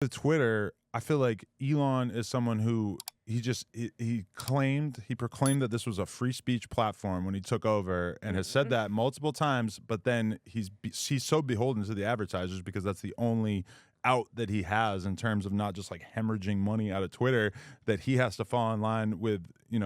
The Twitter, I feel like Elon is someone who he proclaimed that this was a free speech platform when he took over, and has said that multiple times. But then he's so beholden to the advertisers because that's the only out that he has in terms of not just like hemorrhaging money out of Twitter, that he has to fall in line with,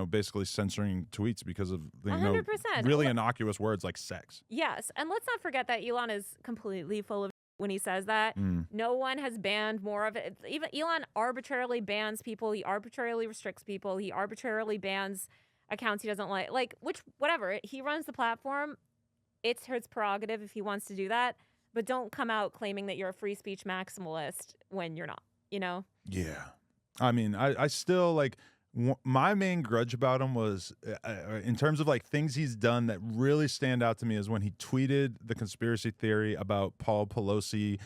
basically censoring tweets because of 100%. really innocuous words like sex. Yes, and let's not forget that Elon is completely full of when he says that. No one has banned more of it. Even Elon arbitrarily bans people. He arbitrarily restricts people. He arbitrarily bans accounts he doesn't like. Whatever. He runs the platform. It's his prerogative if he wants to do that. But don't come out claiming that you're a free speech maximalist when you're not, Yeah. I mean, I still like my main grudge about him was in terms of like things he's done that really stand out to me is when he tweeted the conspiracy theory about Paul Pelosi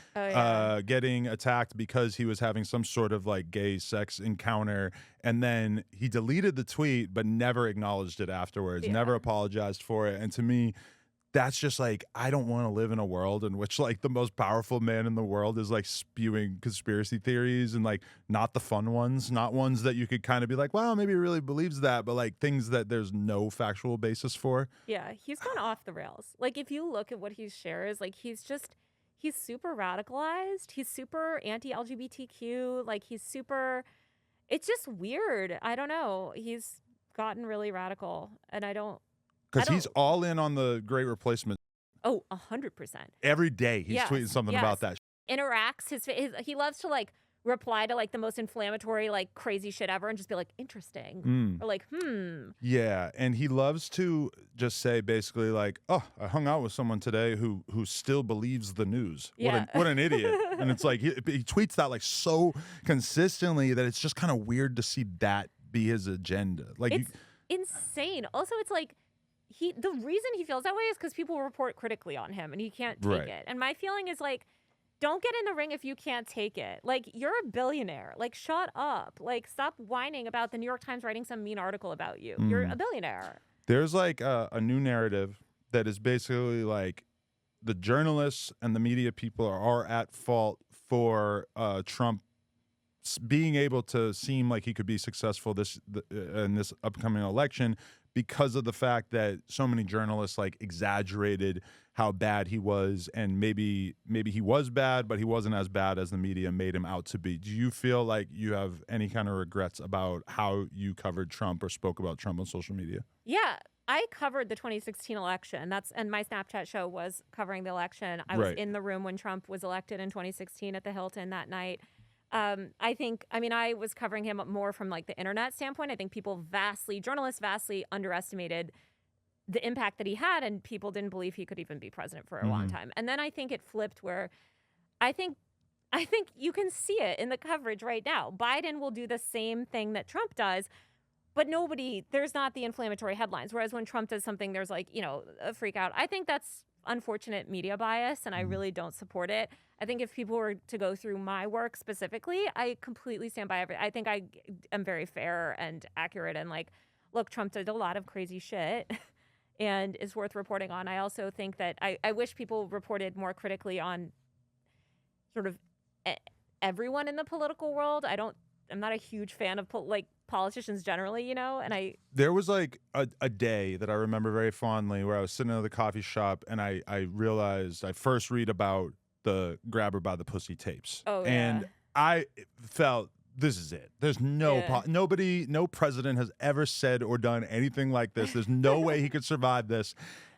getting attacked because he was having some sort of like gay sex encounter. And then he deleted the tweet, but never acknowledged it afterwards, never apologized for it. And to me, that's just like, I don't want to live in a world in which like the most powerful man in the world is like spewing conspiracy theories and like not the fun ones, not ones that you could kind of be like, well, maybe he really believes that, but like things that there's no factual basis for. Yeah, he's gone off the rails. Like if you look at what he shares, like he's super radicalized. He's super anti-LGBTQ. Like it's just weird. I don't know. He's gotten really radical and Because he's all in on the Great Replacement. Oh, 100%. Every day he's tweeting something about that. Interacts. He loves to like reply to like the most inflammatory, like crazy shit ever and just be like, interesting. Or like, Yeah. And he loves to just say basically like, oh, I hung out with someone today who still believes the news. Yeah. What an idiot. And it's like, he tweets that like so consistently that it's just kind of weird to see that be his agenda. Like it's insane. Also, it's like, the reason he feels that way is because people report critically on him and he can't take it. And my feeling is like, don't get in the ring if you can't take it. Like, you're a billionaire. Like, shut up. Like, stop whining about the New York Times writing some mean article about you. You're a billionaire. There's like a new narrative that is basically like the journalists and the media people are at fault for Trump being able to seem like he could be successful in this upcoming election, because of the fact that so many journalists like exaggerated how bad he was, and maybe he was bad, but he wasn't as bad as the media made him out to be. Do you feel like you have any kind of regrets about how you covered Trump or spoke about Trump on social media? Yeah, I covered the 2016 election. And my Snapchat show was covering the election. I was in the room when Trump was elected in 2016 at the Hilton that night. I was covering him more from like the internet standpoint. I think journalists vastly underestimated the impact that he had, and people didn't believe he could even be president for a long time. And then I think it flipped where I think you can see it in the coverage right now. Biden will do the same thing that Trump does, but there's not the inflammatory headlines. Whereas when Trump does something, there's like, a freak out. I think that's unfortunate media bias, and I really don't support it. I think if people were to go through my work specifically, I completely stand by everything. I think I am very fair and accurate, and like, look, Trump did a lot of crazy shit and is worth reporting on. I also think that I wish people reported more critically on sort of everyone in the political world. I'm not a huge fan of politicians generally, and there was like a day that I remember very fondly where I was sitting at the coffee shop and I realized I first read about the Grab Her by the Pussy tapes. Oh, yeah. And I felt, this is it. There's no president has ever said or done anything like this. There's no way he could survive this.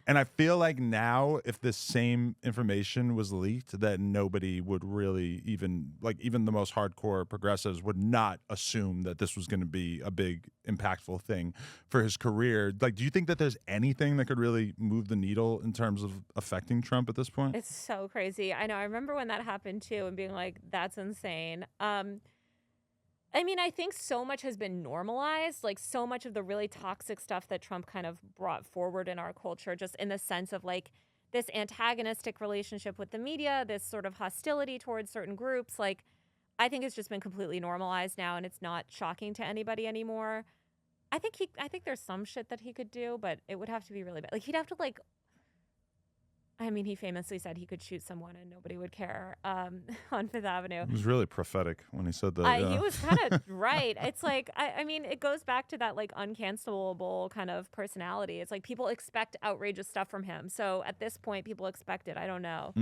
And I feel like now, if this same information was leaked, that nobody would really even the most hardcore progressives would not assume that this was going to be a big, impactful thing for his career. Like, do you think that there's anything that could really move the needle in terms of affecting Trump at this point? It's so crazy. I know. I remember when that happened too, and being like, that's insane. I think so much has been normalized, like so much of the really toxic stuff that Trump kind of brought forward in our culture, just in the sense of like this antagonistic relationship with the media, this sort of hostility towards certain groups. Like, I think it's just been completely normalized now, and it's not shocking to anybody anymore. I think there's some shit that he could do, but it would have to be really bad. Like, he'd have to I mean, he famously said he could shoot someone and nobody would care on Fifth Avenue. It was really prophetic when he said that. He was kind of right. It's like, I mean, it goes back to that like uncancelable kind of personality. It's like people expect outrageous stuff from him. So at this point, people expect it. I don't know.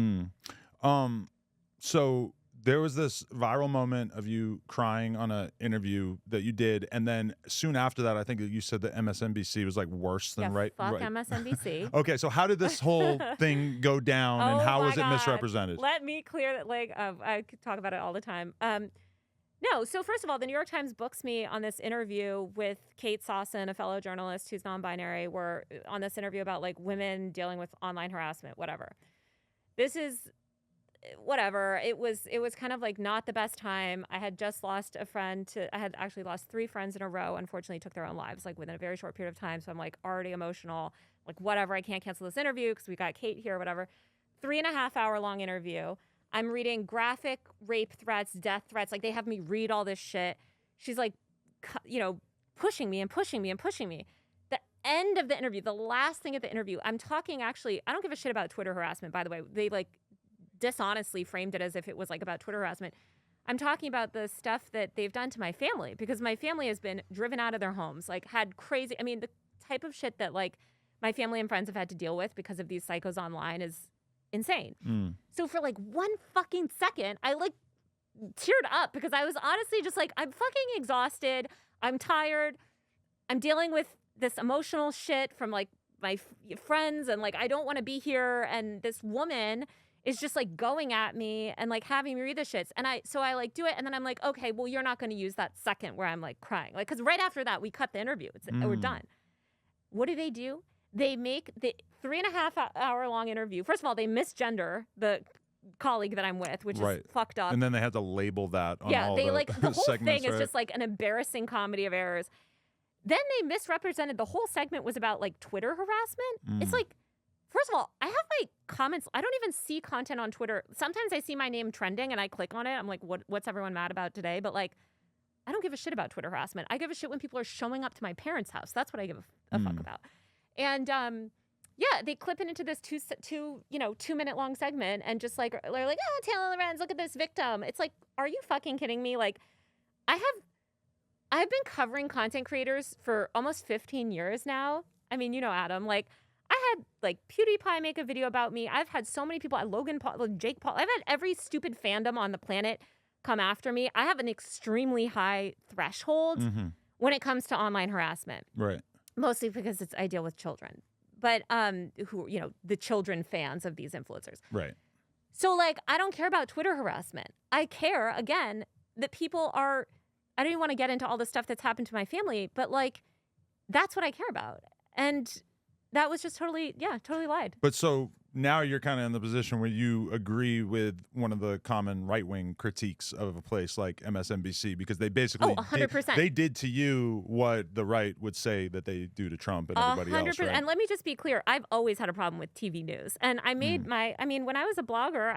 So there was this viral moment of you crying on an interview that you did, and then soon after that, I think that you said that MSNBC was like worse than Fuck MSNBC. Okay, so how did this whole thing go down, and how was it misrepresented? Let me clear that. Like, I could talk about it all the time. No, so first of all, the New York Times books me on this interview with Kate Sawson, a fellow journalist who's non-binary. We're on this interview about like women dealing with online harassment, whatever. This is whatever. It was kind of like not the best time. I had just lost a friend I had actually lost 3 friends in a row, unfortunately took their own lives like within a very short period of time. So I'm like already emotional, like whatever, I can't cancel this interview because we got Kate here, whatever. 3.5 hour long interview. I'm reading graphic rape threats, death threats. Like they have me read all this shit. She's like, you know, pushing me and pushing me and pushing me. The end of the interview, the last thing at the interview, I'm talking actually, I don't give a shit about Twitter harassment, by the way. They like dishonestly framed it as if it was like about Twitter harassment. I'm talking about the stuff that they've done to my family because my family has been driven out of their homes, like had crazy, I mean, the type of shit that like my family and friends have had to deal with because of these psychos online is insane. So for like 1 fucking second, I like teared up because I was honestly just like, I'm fucking exhausted. I'm tired. I'm dealing with this emotional shit from like my friends and like, I don't want to be here. And this woman is just like going at me and like having me read the shits. And I like do it. And then I'm like, okay, well, you're not going to use that second where I'm like crying. Like, cause right after that, we cut the interview. We're done. What do? They make the 3.5 hour long interview. First of all, they misgender the colleague that I'm with, which is fucked up. And then they had to label that on all they the like the whole segments, thing is just like an embarrassing comedy of errors. Then they misrepresented the whole segment was about like Twitter harassment. It's like, first of all, I have my comments. I don't even see content on Twitter. Sometimes I see my name trending and I click on it. I'm like, what's everyone mad about today? But like, I don't give a shit about Twitter harassment. I give a shit when people are showing up to my parents' house. That's what I give a fuck about. And yeah, they clip it into this 2-minute long segment and just like they're like, oh, Taylor Lorenz, look at this victim. It's like, are you fucking kidding me? Like, I've been covering content creators for almost 15 years now. I mean, you know, Adam, like I had like PewDiePie make a video about me. I've had so many people, Logan Paul, Jake Paul. I've had every stupid fandom on the planet come after me. I have an extremely high threshold when it comes to online harassment. Right. Mostly because I deal with children, but who, you know, the children fans of these influencers. Right. So like, I don't care about Twitter harassment. I care, again, that people are, I don't even want to get into all the stuff that's happened to my family, but like, that's what I care about. And that was just totally lied. But so now you're kind of in the position where you agree with one of the common right-wing critiques of a place like MSNBC because they basically 100%. They did to you what the right would say that they do to Trump and everybody else, right? And let me just be clear. I've always had a problem with TV news. And I made I mean, when I was a blogger,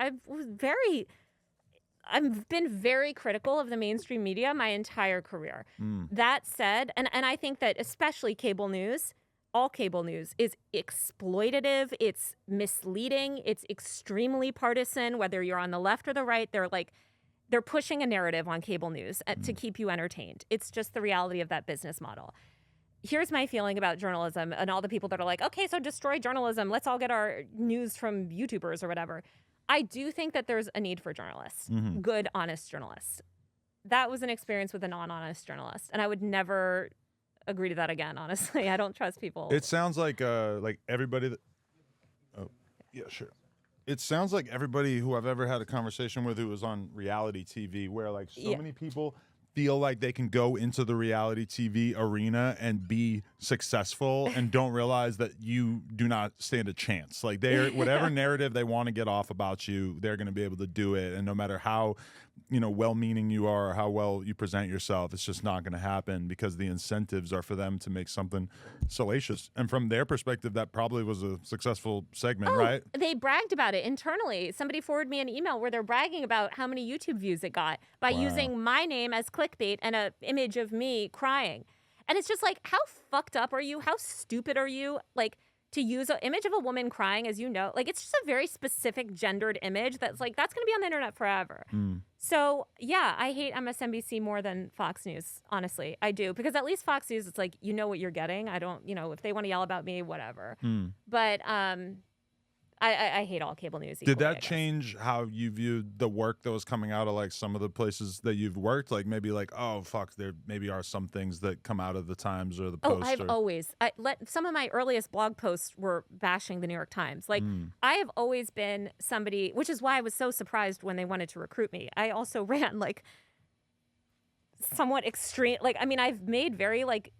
I've been very critical of the mainstream media my entire career. That said, and I think that especially cable news, all cable news is exploitative, it's misleading, it's extremely partisan, whether you're on the left or the right. They're pushing a narrative on cable news to keep you entertained. It's just the reality of that business model. Here's my feeling about journalism and all the people that are like, okay, so destroy journalism. Let's all get our news from YouTubers or whatever. I do think that there's a need for journalists, good, honest journalists. That was an experience with a non-honest journalist, and I would never agree to that again, honestly. I don't trust people. It sounds like everybody that yeah, sure. It sounds like everybody who I've ever had a conversation with who was on reality TV where like so many people feel like they can go into the reality TV arena and be successful and don't realize that you do not stand a chance. Like whatever narrative they want to get off about you, they're going to be able to do it. And no matter how, well-meaning you are or how well you present yourself, it's just not going to happen because the incentives are for them to make something salacious. And from their perspective, that probably was a successful segment, right? They bragged about it internally. Somebody forwarded me an email where they're bragging about how many YouTube views it got by using my name as clickbait and an image of me crying. And it's just like, how fucked up are you? How stupid are you? Like, to use an image of a woman crying, as you know, like it's just a very specific gendered image that's like, that's going to be on the internet forever. So yeah, I hate MSNBC more than Fox News, honestly. I do, because at least Fox News, it's like, you know what you're getting. I don't, if they want to yell about me, whatever. But I hate all cable news equally. Did that change how you viewed the work that was coming out of like some of the places that you've worked? Like maybe like, oh fuck, there maybe are some things that come out of the Times or the Post. I've always some of my earliest blog posts were bashing the New York Times. Like I have always been somebody, which is why I was so surprised when they wanted to recruit me. I also ran like somewhat extreme, like I mean, I've made very like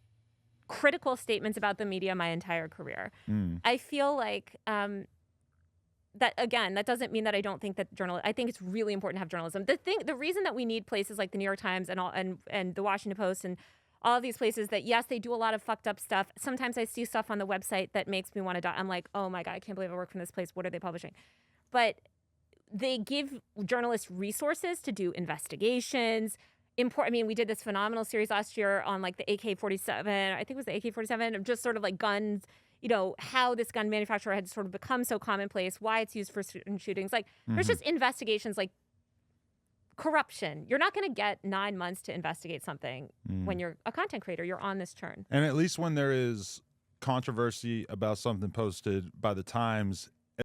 critical statements about the media my entire career. I feel like that again, that doesn't mean that I don't think that I think it's really important to have journalism. The reason that we need places like the New York Times and the Washington Post and all of these places that, yes, they do a lot of fucked up stuff. Sometimes I see stuff on the website that makes me want to die. I'm like, oh my God, I can't believe I work from this place. What are they publishing? But they give journalists resources to do investigations. I mean, we did this phenomenal series last year on like the AK-47. I think it was the AK-47, of just sort of like guns, how this gun manufacturer had sort of become so commonplace, why it's used for certain shootings. Like, there's just investigations like corruption. You're not going to get 9 months to investigate something when you're a content creator. You're on this churn. And at least when there is controversy about something posted by the Times,